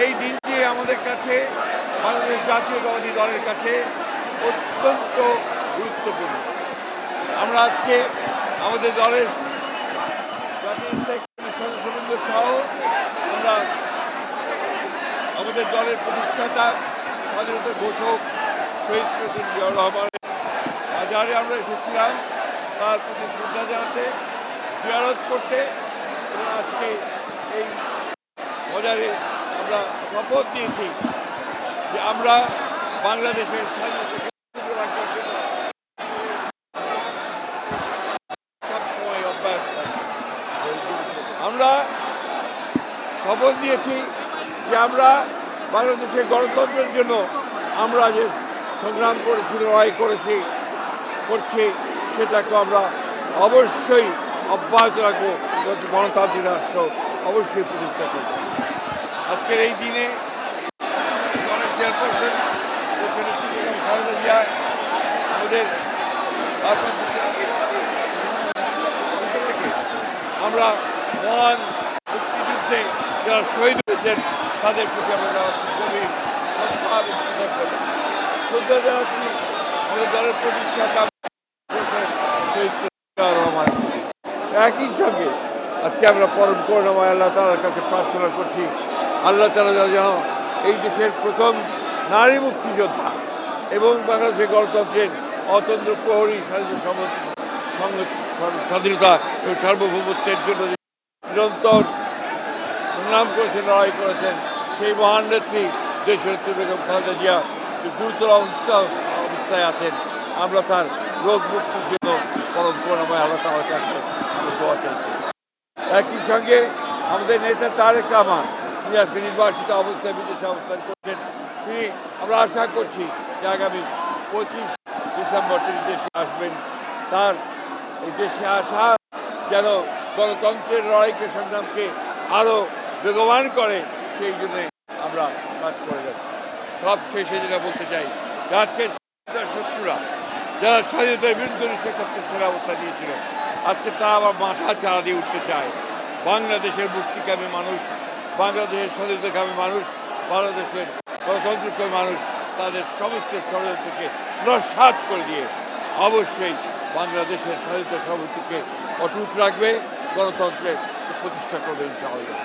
এই দিনটি আমাদের কাছে বাংলাদেশ জাতীয়তাবাদী দলের কাছে অত্যন্ত গুরুত্বপূর্ণ। আমরা আজকে আমাদের দলের জাতীয় স্থায়ী কমিটির সদস্যবৃন্দ সহ আমরা আমাদের দলের প্রতিষ্ঠাতা স্বাধীনতা ঘোষক শহীদ প্রেসিডেন্ট জিয়াউর রহমানের বাজারে আমরা এসেছিলাম তার প্রতি শ্রদ্ধা জানাতে, জিয়ারত করতে, এবং আজকে এই বাজারে আমরা শপথ নিয়েছি যে আমরা বাংলাদেশের স্বাধীনতাকে রাখার জন্য সবসময় অব্যাহত থাকবো। আমরা শপথ নিয়েছি যে আমরা বাংলাদেশের গণতন্ত্রের জন্য আমরা যে সংগ্রাম করেছি, লড়াই করছি সেটাকে আমরা অবশ্যই অব্যাহত রাখবো। গণতান্ত্রিক রাষ্ট্র অবশ্যই প্রতিষ্ঠা করব। আজকের এই দিনে দলের চেয়ারপারসন খালেদা জিয়া আমাদের আমরা মহান মুক্তিযুদ্ধে যারা শহীদ হয়েছেন তাদের প্রতি আমরা জানাচ্ছি গভীর শ্রদ্ধা জানাচ্ছি আমাদের দলের প্রতিষ্ঠাতা শহীদ রহমান। একই সঙ্গে আজকে আমরা পরম করুণাময় আল্লাহ তাআলার কাছে প্রার্থনা করছি, আল্লাহ তাআলা যেন এই দেশের প্রথম নারী মুক্তিযোদ্ধা এবং বাংলাদেশের গণতন্ত্রের অতন্ত্র প্রহরী স্বাধীনতা এবং সার্বভৌমত্বের জন্য নিরন্তর সংগ্রাম করেছেন, লড়াই করেছেন, সেই মহান নেত্রী দেশনেত্রী বেগম খালেদা জিয়া গুরুতর অবস্থায় আছেন। আমরা তার রোগ মুক্তির জন্য পরম করুণাময় আল্লাহ তাআলার কাছে আমরা দোয়া চাইছি। একই সঙ্গে আমাদের নেতা তারেক রহমান, তিনি আজকে নির্বাসিত অবস্থায় বিদেশে অবস্থান করছেন। আমরা আশা করছি যে আগামী 25 ডিসেম্বর তিনি দেশে আসবেন। তার এই দেশে আসা যেন গণতন্ত্রের লড়াইকে, সংগ্রামকে আরও বেগবান করে, সেই জন্যে আমরা কাজ করে যাচ্ছি। সব শেষে যেটা বলতে চাই, আজকে শত্রুরা যারা স্বাধীনতার বিরুদ্ধে সেরা অবস্থা নিয়েছিল, আজকে তারা আবার মাথা চাড়া দিয়ে উঠতে চায়। বাংলাদেশের মুক্তিকামী মানুষ, বাংলাদেশের স্বাধীনতাকামী মানুষ, বাংলাদেশের গণতন্ত্রকামী মানুষ তাদের সমস্ত ষড়যন্ত্রকে নস্যাৎ করে দিয়ে অবশ্যই বাংলাদেশের স্বাধীনতা সার্বভৌমত্বকে অটুট রাখবে, গণতন্ত্রের প্রতিষ্ঠা করবে ইনশাআল্লাহ।